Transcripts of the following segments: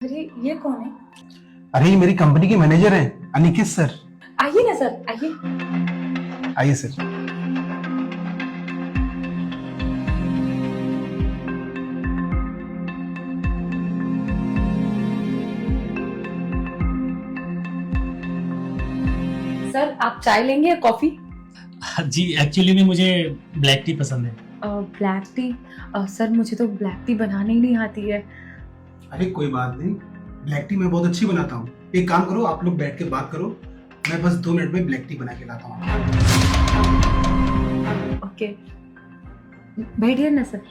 अरे ये कौन है? अरे ये मेरी कंपनी के मैनेजर हैं, अनिकेत सर। आइए ना सर, आइए। आइए सर। सर आप चाय लेंगे या कॉफी? जी एक्चुअली में मुझे ब्लैक टी पसंद है। Black T? सर मुझे तो ब्लैक टी बनाने ही नहीं आती है। अरे कोई बात नहीं, ब्लैक टी मैं बहुत अच्छी बनाता हूँ। एक काम करो, आप लोग बैठ के बात करो, मैं बस 2 मिनट में ब्लैक टी बना के लाता हूँ। ओके, बैठिए ना सर।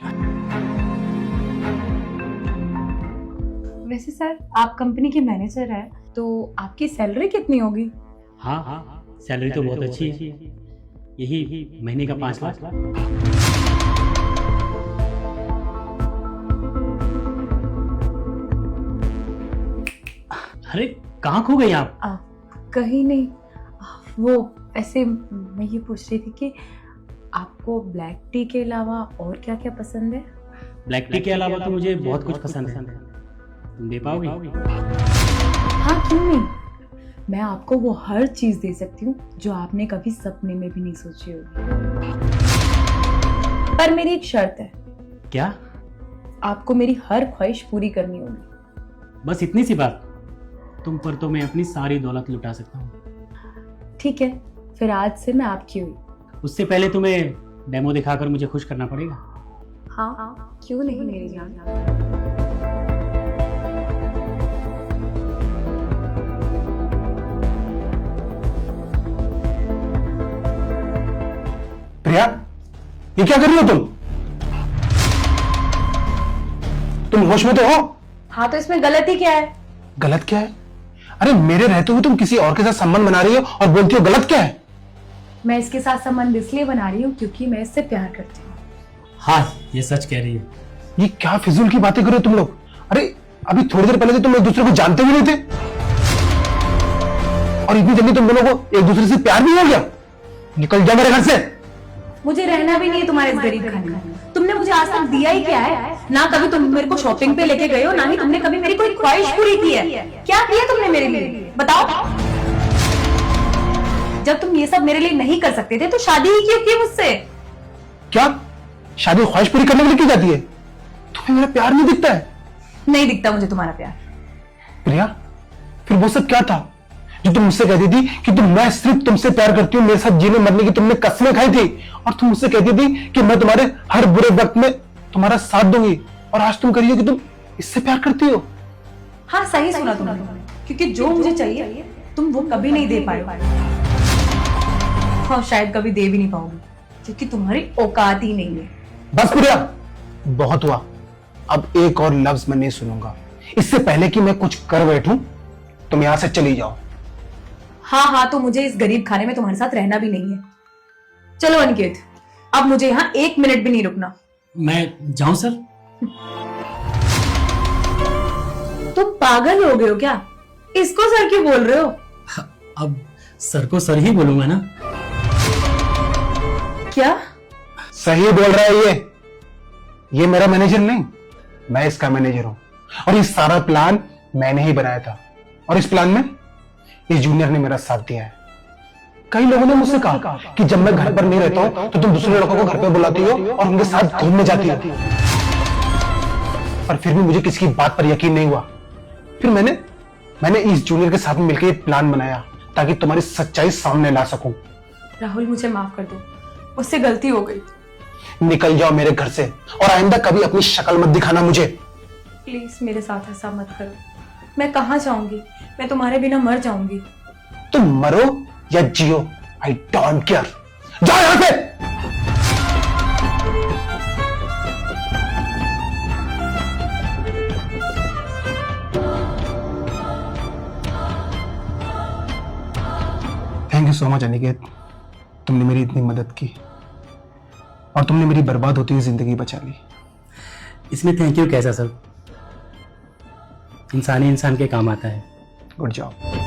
वैसे सर आप कंपनी के मैनेजर हैं, तो आपकी सैलरी कितनी होगी? हाँ हाँ, सैलरी तो बहुत अच्छी है, यही महीने का 5 लाख। अरे कहाँ खो गई आप? कहीं नहीं। वो ऐसे मैं ये पूछ रही थी कि आपको ब्लैक टी के अलावा और क्या क्या पसंद है? ब्लैक टी के अलावा तो मुझे बहुत कुछ पसंद है, तुम दे पाओगी? हाँ क्यों नहीं, मैं आपको वो हर चीज दे सकती हूँ जो आपने कभी सपने में भी नहीं सोची होगी। पर मेरी एक शर्त है। क्या? आपको मेरी हर ख्वाहिश पूरी करनी होगी। बस इतनी सी बात? तुम पर तो मैं अपनी सारी दौलत लुटा सकता हूँ। ठीक है, फिर आज से मैं आपकी हुई। उससे पहले तुम्हें डेमो दिखाकर मुझे खुश करना पड़ेगा। हाँ क्यों नहीं मेरी जान। प्रिया, ये क्या कर रही हो तुम होश में तो हो? हाँ तो इसमें गलती क्या है? गलत क्या है? अरे मेरे रहते हुए तुम किसी और के साथ संबंध बना रही हो और बोलती हो गलत क्या है? मैं इसके साथ संबंध इसलिए बना रही हूँ क्योंकि मैं इससे प्यार करती हूँ। हाँ ये सच कह रही है। ये क्या फिजूल की बातें कर रहे हो तुम लोग? अरे अभी थोड़ी देर पहले तो तुम एक दूसरे को जानते भी नहीं थे, और इतनी जल्दी तुम दोनों को एक दूसरे से प्यार भी हो गया। निकल जाओ मेरे घर से। मुझे रहना भी नहीं है तुम्हारे इस गरीब खाने में। तुमने मुझे आज तक दिया ही क्या है? ना कभी तुम मेरे को शॉपिंग पे लेके गए हो, ना ही तुमने कभी मेरी कोई ख्वाहिश पूरी की है। क्या किया तुमने मेरे लिए, बताओ? जब तुम ये सब मेरे लिए नहीं कर सकते थे तो शादी ही क्यों की मुझसे? क्या शादी ख्वाहिश पूरी करने के लिए की जाती है? तुम्हें मेरा प्यार नहीं दिखता है? नहीं दिखता मुझे तुम्हारा प्यार। प्रिया, फिर वो सब क्या था जो तुम मुझसे कहती थी कि मैं सिर्फ तुमसे प्यार करती हूँ, मेरे साथ जीने मरने की तुमने कसमें खाई थी, और तुम मुझसे कहती थी कि मैं तुम्हारे हर बुरे वक्त में तुम्हारा साथ दूंगी, और आज तुम कह रही हो कि तुम इससे प्यार करती हो? हाँ सही सुना तुमने, क्योंकि जो मुझे चाहिए तुम वो कभी नहीं दे पाए, और शायद कभी दे भी नहीं पाओगी, क्योंकि तुम्हारी औकात ही नहीं है। बस प्रिया, बहुत हुआ। अब एक और लफ्ज मैं नहीं सुनूंगा। इससे पहले कि मैं कुछ कर बैठूं, तुम यहां से चली जाओ। हाँ तो मुझे इस गरीब खाने में तुम्हारे साथ रहना भी नहीं है। चलो अनिकेत, अब मुझे यहाँ 1 मिनट भी नहीं रुकना। मैं जाऊं सर? तुम पागल हो गए हो क्या? इसको सर क्यों बोल रहे हो? अब सर को सर ही बोलूंगा ना। क्या? सही बोल रहा है ये मेरा मैनेजर नहीं, मैं इसका मैनेजर हूं, और ये सारा प्लान मैंने ही बनाया था, और इस प्लान में इस जूनियर ने मेरा साथ दिया है। कई लोगों ने मुझसे कहा कि जब मैं घर पर नहीं रहता हूं तो तुम दूसरे लड़कों को घर पर बुलाती हो और उनके साथ घूमने जाती हो, पर फिर भी मुझे किसी की बात पर यकीन नहीं हुआ। फिर मैंने इस जूनियर के साथ मिलकर ये प्लान बनाया ताकि तुम्हारी सच्चाई सामने ला सकूं। राहुल मुझे माफ कर दो, उससे गलती हो गई। निकल जाओ मेरे घर से, और आइंदा कभी अपनी शक्ल मत दिखाना मुझे। प्लीज मेरे साथ ऐसा मत करो। मैं कहाँ जाऊंगी? मैं तुम्हारे बिना मर जाऊंगी। तुम मरो या जियो, आई डोंट केयर। जाओ यहां से। Thank you so much Aniket, तुमने मेरी इतनी मदद की, और तुमने मेरी बर्बाद होती हुई जिंदगी बचा ली। इसमें थैंक यू कैसा सर, इंसान ही इंसान के काम आता है। Good job.